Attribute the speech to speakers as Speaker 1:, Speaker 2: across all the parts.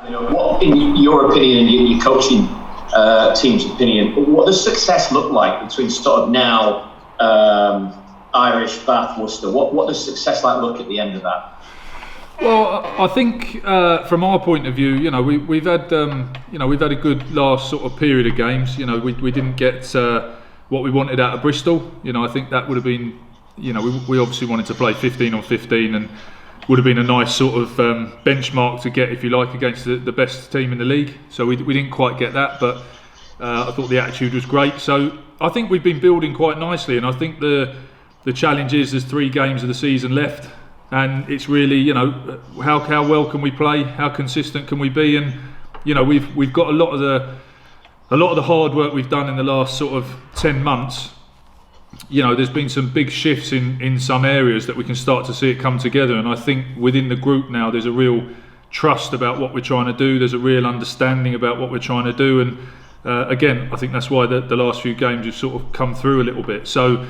Speaker 1: What, in your opinion and your coaching team's opinion, what does success look like between sort of now, Irish, Bath, Worcester? What does success look at the end of that?
Speaker 2: Well, I think from our point of view, we've had a good last sort of period of games. We didn't get what we wanted out of Bristol. I think that would have been, we obviously wanted to play 15 on 15 and would have been a nice sort of benchmark to get, if you like, against the best team in the league. So we didn't quite get that, but I thought the attitude was great. So I think we've been building quite nicely, and I think the challenge is there's 3 games of the season left. And it's really, how well can we play? How consistent can we be? And we've got a lot of the hard work we've done in the last sort of 10 months. There's been some big shifts in some areas that we can start to see it come together. And I think within the group now, there's a real trust about what we're trying to do. There's a real understanding about what we're trying to do. And again, I think that's why the last few games have sort of come through a little bit. So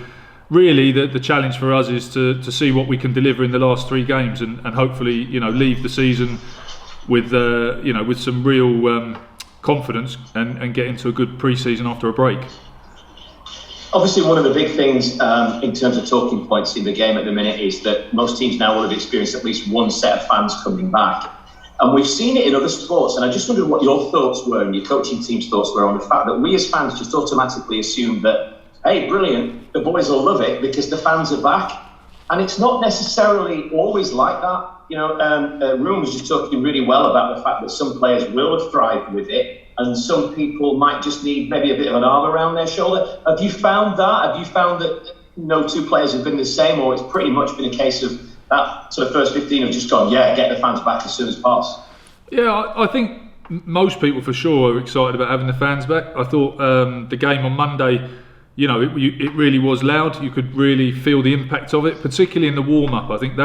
Speaker 2: really, the challenge for us is to see what we can deliver in the last 3 games, and hopefully, leave the season with with some real confidence and get into a good pre-season after a break.
Speaker 1: Obviously, one of the big things in terms of talking points in the game at the minute is that most teams now will have experienced at least one set of fans coming back. And we've seen it in other sports, and I just wondered what your thoughts were and your coaching team's thoughts were on the fact that we as fans just automatically assume that, hey, brilliant, the boys will love it because the fans are back. And it's not necessarily always like that. Room was just talking really well about the fact that some players will have thrived with it, and some people might just need maybe a bit of an arm around their shoulder. Have you found that? Have you found that no 2 players have been the same, or it's pretty much been a case of that sort of first 15 have just gone, get the fans back as soon as possible?
Speaker 2: Yeah, I think most people for sure are excited about having the fans back. I thought the game on Monday, it really was loud. You could really feel the impact of it, particularly in the warm-up. I think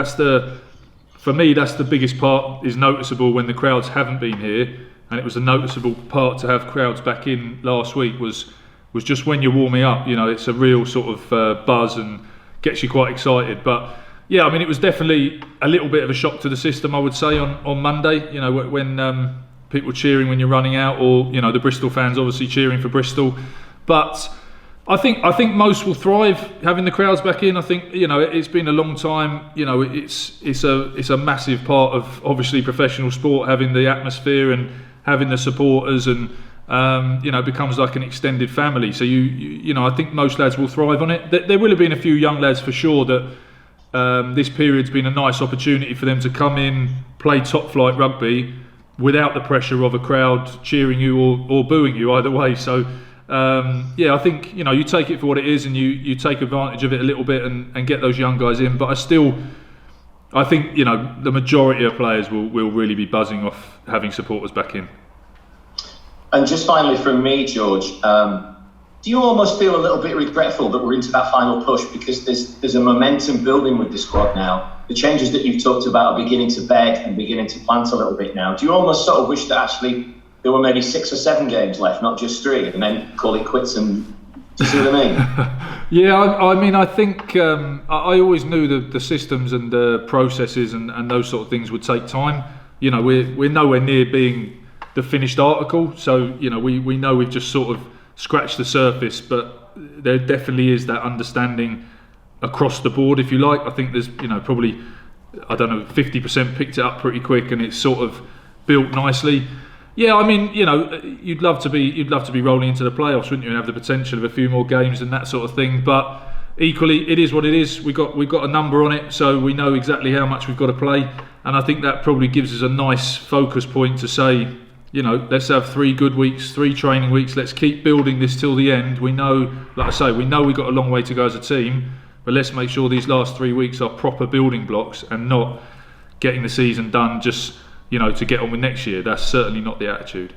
Speaker 2: for me, that's the biggest part, is noticeable when the crowds haven't been here. And it was a noticeable part to have crowds back in last week was just when you're warming up. It's a real sort of buzz and gets you quite excited. But yeah, it was definitely a little bit of a shock to the system, I would say, on Monday. When people cheering when you're running out, or the Bristol fans obviously cheering for Bristol. But I think most will thrive having the crowds back in. I think it's been a long time. It's a massive part of obviously professional sport, having the atmosphere and having the supporters, and it becomes like an extended family. So I think most lads will thrive on it. There will have been a few young lads for sure that this period's been a nice opportunity for them to come in, play top flight rugby without the pressure of a crowd cheering you or booing you either way. So I think you take it for what it is, and you take advantage of it a little bit and get those young guys in. But I think the majority of players will really be buzzing off having supporters back in.
Speaker 1: And just finally from me, George, do you almost feel a little bit regretful that we're into that final push, because there's a momentum building with the squad now? The changes that you've talked about are beginning to bed and beginning to plant a little bit now. Do you almost sort of wish that actually there were maybe 6 or 7 games left, not just 3, and then call it quits? And do you see what I mean?
Speaker 2: Yeah, I think I always knew the systems and the processes and those sort of things would take time. We're nowhere near being the finished article, so we know we've just sort of scratched the surface, but there definitely is that understanding across the board, if you like. I think there's probably 50% picked it up pretty quick, and it's sort of built nicely. Yeah, you'd love to be rolling into the playoffs, wouldn't you, and have the potential of a few more games and that sort of thing. But equally, it is what it is. We've got a number on it, so we know exactly how much we've got to play. And I think that probably gives us a nice focus point to say, let's have 3 good weeks, 3 training weeks. Let's keep building this till the end. We know, like I say, we've got a long way to go as a team, but let's make sure these last 3 weeks are proper building blocks and not getting the season done just to get on with next year. That's certainly not the attitude.